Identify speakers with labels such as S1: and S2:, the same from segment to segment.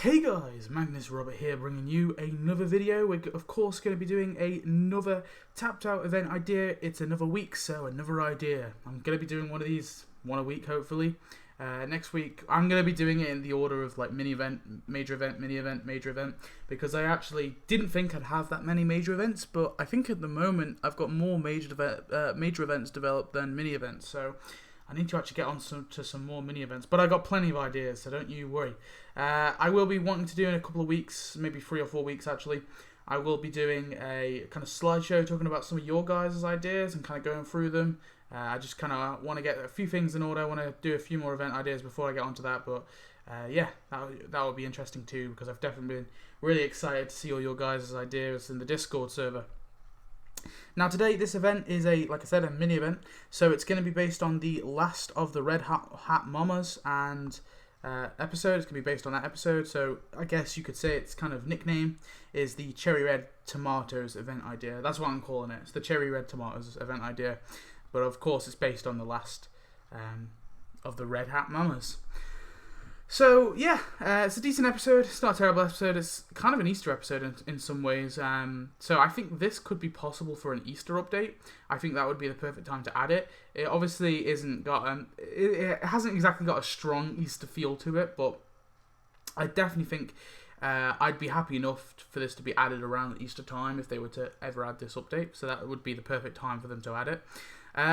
S1: Hey guys, Magnus Robert here, bringing you another video. We're of course going to be doing another tapped out event idea. It's another week, so another idea. I'm going to be doing one of these, one a week hopefully. Next week I'm going to be doing it in the order of like mini event, major event, mini event, major event, because I actually didn't think I'd have that many major events, but I think at the moment I've got more major events developed than mini events, so I need to actually get on to some more mini events, but I got plenty of ideas, so don't you worry. I will be wanting to do in a couple of weeks, maybe 3 or 4 weeks actually. I will be doing a kind of slideshow talking about some of your guys' ideas and kind of going through them. I just kind of want to get a few things in order. I want to do a few more event ideas before I get onto that, but yeah, that would be interesting too, because I've definitely been really excited to see all your guys' ideas in the Discord server. Now today, this event is like I said, a mini event, so it's going to be based on the last of the Red Hat Mamas and episode. It's going to be based on that episode, so I guess you could say its kind of nickname is the Cherry Red Tomatoes event idea. That's what I'm calling it. It's the Cherry Red Tomatoes event idea, but of course it's based on the last of the Red Hat Mamas. So yeah, it's a decent episode. It's not a terrible episode. It's kind of an Easter episode in some ways. So I think this could be possible for an Easter update. I think that would be the perfect time to add it. It obviously isn't got it hasn't exactly got a strong Easter feel to it, but I definitely think I'd be happy enough for this to be added around Easter time if they were to ever add this update. So that would be the perfect time for them to add it.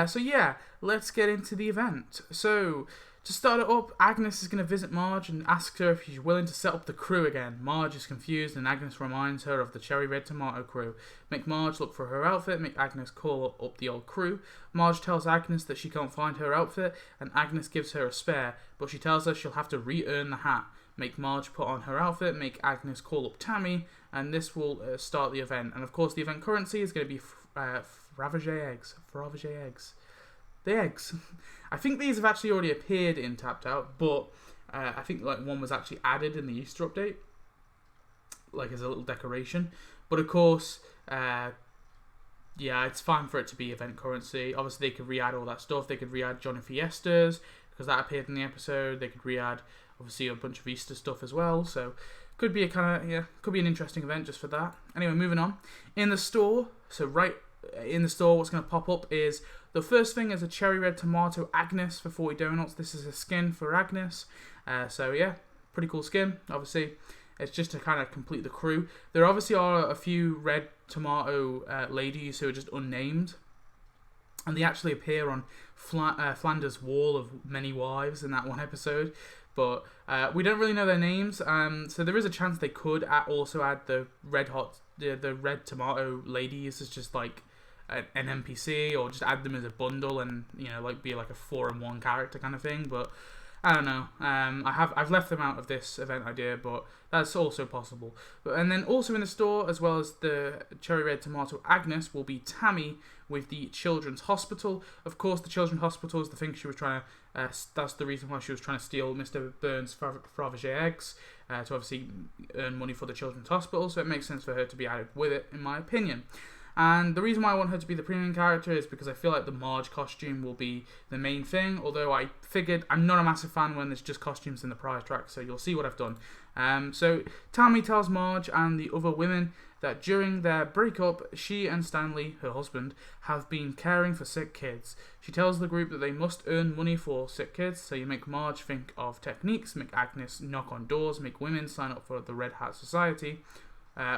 S1: So yeah, let's get into the event. So to start it up, Agnes is going to visit Marge and ask her if she's willing to set up the crew again. Marge is confused and Agnes reminds her of the Cherry Red Tomato crew. Make Marge look for her outfit, make Agnes call up the old crew. Marge tells Agnes that she can't find her outfit and Agnes gives her a spare, but she tells her she'll have to re-earn the hat. Make Marge put on her outfit, make Agnes call up Tammy, and this will start the event. And of course the event currency is going to be Fabergé eggs. The eggs. I think these have actually already appeared in Tapped Out, but I think like one was actually added in the Easter update, like as a little decoration. But of course, yeah, it's fine for it to be event currency. Obviously, they could re-add all that stuff. They could re-add Johnny Fiestas because that appeared in the episode. They could re-add obviously a bunch of Easter stuff as well. So could be a kind of could be an interesting event just for that. Anyway, moving on in the store. So right in the store, what's going to pop up is the first thing is a Cherry Red Tomato Agnes for 40 donuts. This is a skin for Agnes. So yeah, pretty cool skin. Obviously, it's just to kind of complete the crew. There obviously are a few red tomato ladies who are just unnamed, and they actually appear on Flanders' Wall of Many Wives in that one episode. But we don't really know their names, so there is a chance they could also add the the red tomato ladies as just like an NPC, or just add them as a bundle and like be like a 4-in-1 character kind of thing. But I don't know. I've left them out of this event idea, but that's also possible. And then also in the store, as well as the Cherry Red Tomato Agnes, will be Tammy with the Children's Hospital. Of course, the Children's Hospital is the thing she was trying to. That's the reason why she was trying to steal Mr. Burns' Fabergé eggs to obviously earn money for the Children's Hospital. So it makes sense for her to be added with it, in my opinion. And the reason why I want her to be the premium character is because I feel like the Marge costume will be the main thing, although I figured I'm not a massive fan when there's just costumes in the prize track, so you'll see what I've done. So Tammy tells Marge and the other women that during their breakup, she and Stanley, her husband, have been caring for sick kids. She tells the group that they must earn money for sick kids, so you make Marge think of techniques, make Agnes knock on doors, make women sign up for the Red Hat Society,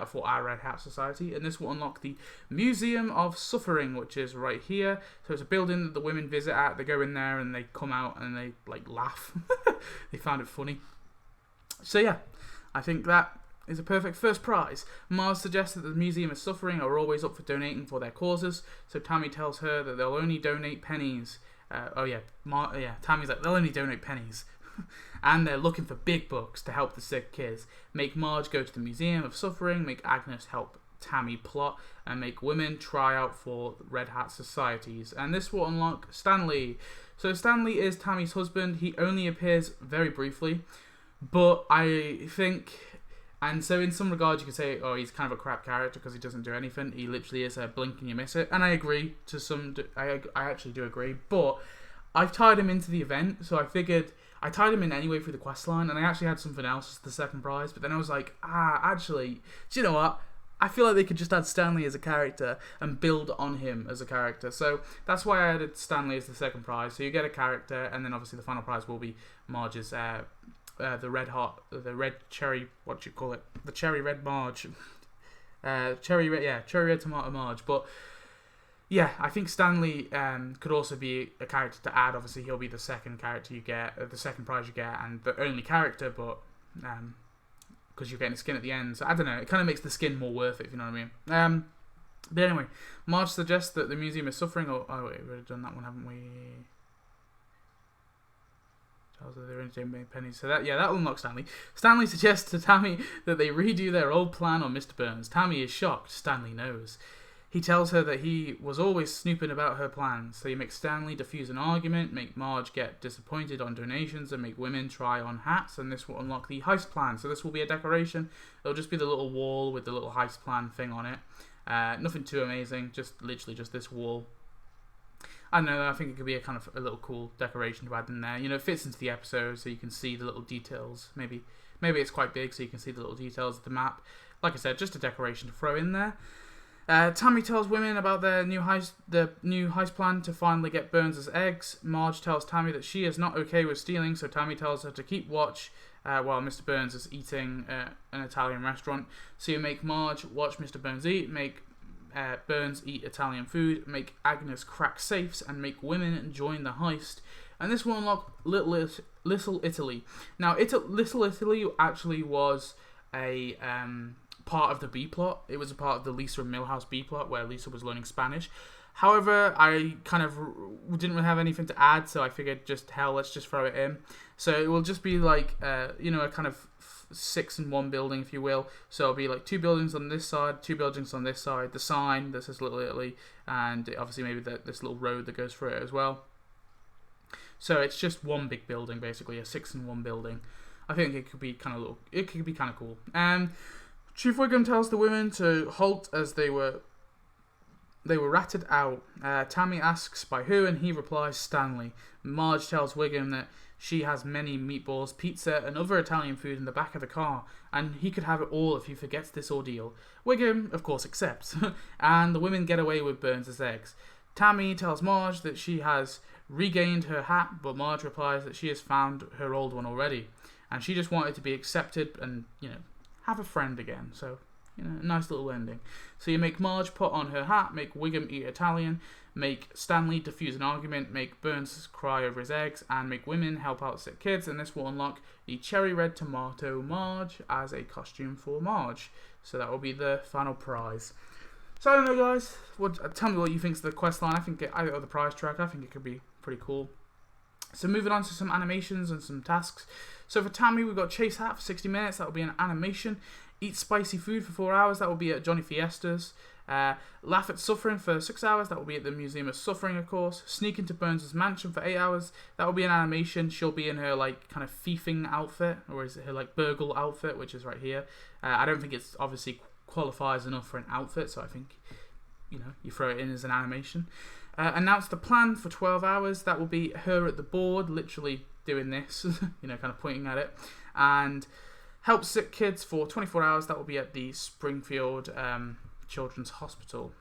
S1: for our Red Hat Society, and this will unlock the Museum of Suffering, which is right here. So it's a building that the women visit at. They go in there and they come out and they like laugh. They found it funny. So yeah, I think that is a perfect first prize. Mars suggests that the Museum of Suffering are always up for donating for their causes, so Tammy tells her that they'll only donate pennies. Tammy's like, they'll only donate pennies. And they're looking for big bucks to help the sick kids. Make Marge go to the Museum of Suffering, make Agnes help Tammy plot, and make women try out for Red Hat Societies. And this will unlock Stanley. So Stanley is Tammy's husband. He only appears very briefly, but I think, and so in some regards you could say, oh, he's kind of a crap character because he doesn't do anything. He literally is a blink and you miss it. And I agree to some, I actually do agree, but I've tied him into the event, so I figured I tied him in anyway through the quest line, and I actually had something else as the second prize, but then I was like, actually, do you know what? I feel like they could just add Stanley as a character and build on him as a character. So that's why I added Stanley as the second prize. So you get a character, and then obviously the final prize will be Marge's, the red cherry, what do you call it? The cherry red Marge. Cherry red tomato Marge. But yeah, I think Stanley could also be a character to add. Obviously, he'll be the second character you get, the second prize you get, and the only character, but because you're getting a skin at the end. So I don't know, it kind of makes the skin more worth it, if you know what I mean. But anyway, Marge suggests that the museum is suffering. Oh wait, we've already done that one, haven't we? Tells her they're in pennies. So that will unlock Stanley. Stanley suggests to Tammy that they redo their old plan on Mr. Burns. Tammy is shocked. Stanley knows. He tells her that he was always snooping about her plans, so he makes Stanley defuse an argument, make Marge get disappointed on donations, and make women try on hats, and this will unlock the heist plan. So this will be a decoration. It'll just be the little wall with the little heist plan thing on it. Nothing too amazing, just literally just this wall. I don't know, I think it could be a kind of a little cool decoration to add in there. You know, it fits into the episode, so you can see the little details. Maybe it's quite big, so you can see the little details of the map. Like I said, just a decoration to throw in there. Tammy tells women about the new heist plan to finally get Burns' eggs. Marge tells Tammy that she is not okay with stealing, so Tammy tells her to keep watch while Mr. Burns is eating an Italian restaurant. So you make Marge watch Mr. Burns eat, make Burns eat Italian food, make Agnes crack safes, and make women join the heist. And this will unlock Little Italy. Now, Little Italy actually was a part of the B plot. It was a part of the Lisa and Milhouse B plot where Lisa was learning Spanish. However, I kind of didn't really have anything to add, so I figured let's just throw it in. So it will just be like, a kind of 6-in-1 building, if you will. So it'll be like 2 buildings on this side, 2 buildings on this side, the sign that says Little Italy, and obviously maybe this little road that goes through it as well. So it's just one big building, basically, a 6-in-1 building. I think it could be kind of cool. Chief Wiggum tells the women to halt as they were ratted out. Tammy asks by who, and he replies Stanley. Marge tells Wiggum that she has many meatballs, pizza, and other Italian food in the back of the car, and he could have it all if he forgets this ordeal. Wiggum, of course, accepts, and the women get away with Burns' eggs. Tammy tells Marge that she has regained her hat, but Marge replies that she has found her old one already, and she just wanted to be accepted and, have a friend again. So, a nice little ending. So you make Marge put on her hat, make Wiggum eat Italian, make Stanley defuse an argument, make Burns cry over his eggs, and make women help out sick kids, and this will unlock the cherry red tomato Marge as a costume for Marge. So that will be the final prize. So I don't know, guys. Tell me what you think of the quest line. Or the prize track. I think it could be pretty cool. So moving on to some animations and some tasks. So for Tammy, we've got Chase Hat for 60 minutes. That will be an animation. Eat spicy food for 4 hours. That will be at Johnny Fiesta's. Laugh at Suffering for 6 hours. That will be at the Museum of Suffering, of course. Sneak into Burns' mansion for 8 hours. That will be an animation. She'll be in her kind of thiefing outfit, or is it her burgle outfit, which is right here. I don't think it's obviously qualifies enough for an outfit, so I think you throw it in as an animation. Announce the plan for 12 hours. That will be her at the board, literally doing this, kind of pointing at it. And help sick kids for 24 hours. That will be at the Springfield Children's Hospital.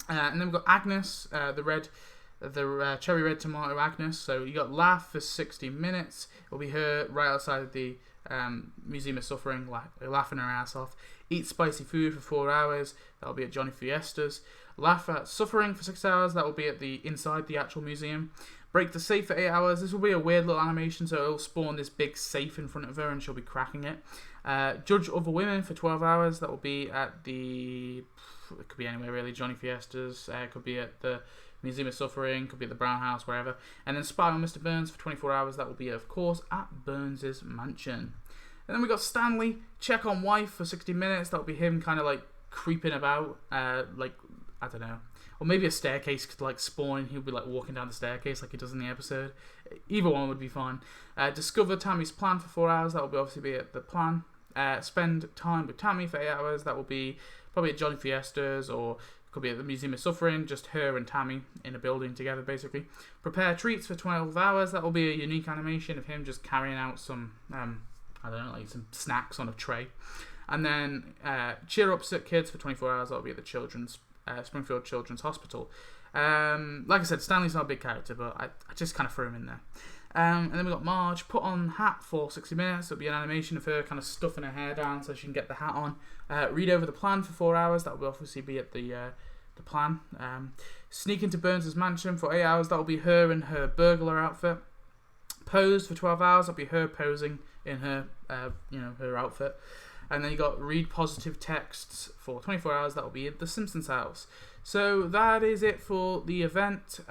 S1: And then we've got Agnes, the cherry red tomato Agnes. So you got Laugh for 60 minutes. It'll be her right outside the Museum of Suffering, laughing her ass off. Eat spicy food for 4 hours. That'll be at Johnny Fiesta's. Laugh at Suffering for 6 hours. That will be at inside the actual museum. Break the safe for 8 hours. This will be a weird little animation, so it'll spawn this big safe in front of her and she'll be cracking it. Judge Other Women for 12 hours. That will be at it could be anywhere really, Johnny Fiesta's. It could be at the Museum of Suffering, could be at the Brown House, wherever. And then Spy on Mr. Burns for 24 hours. That will be, of course, at Burns' mansion. And then we got Stanley, Check on Wife for 60 minutes. That will be him kind of creeping about, I don't know. Or maybe a staircase could spawn and he'll be walking down the staircase like he does in the episode. Either one would be fine. Discover Tammy's plan for 4 hours. That will obviously be at the plan. Spend time with Tammy for 8 hours. That will be probably at Johnny Fiesta's, or Could be at the Museum of Suffering, just her and Tammy in a building together, basically. Prepare treats for 12 hours. That will be a unique animation of him just carrying out some, I don't know, like some snacks on a tray. And then Cheer Up Sick Kids for 24 hours. That will be at the Springfield Children's Hospital. Like I said, Stanley's not a big character, but I just kind of threw him in there. And then we got Marge, put on hat for 60 minutes. It'll be an animation of her kind of stuffing her hair down so she can get the hat on. Read over the plan for 4 hours. That will obviously be at the plan. Sneak into Burns' mansion for 8 hours. That will be her in her burglar outfit. Pose for 12 hours. That'll be her posing in her, her outfit. And then you got read positive texts for 24 hours. That will be at the Simpsons house. So that is it for the event.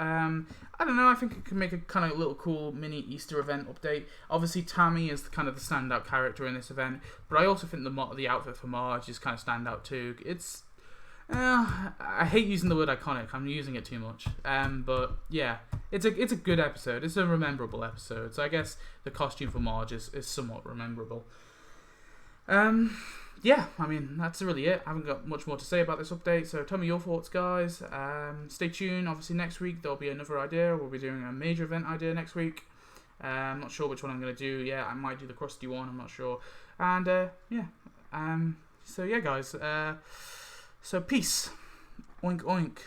S1: I don't know, I think it could make a kind of little cool mini Easter event update. Obviously, Tammy is kind of the standout character in this event, but I also think the outfit for Marge is kind of standout too. It's, I hate using the word iconic. I'm using it too much. But yeah, it's a good episode. It's a rememberable episode. So I guess the costume for Marge is somewhat rememberable. Yeah, I mean, that's really it. I haven't got much more to say about this update, so tell me your thoughts, guys. Stay tuned. Obviously, next week there'll be another idea. We'll be doing a major event idea next week. I'm not sure which one I'm going to do. Yeah, I might do the crusty one. I'm not sure. And, yeah. So, yeah, guys. So, peace. Oink, oink.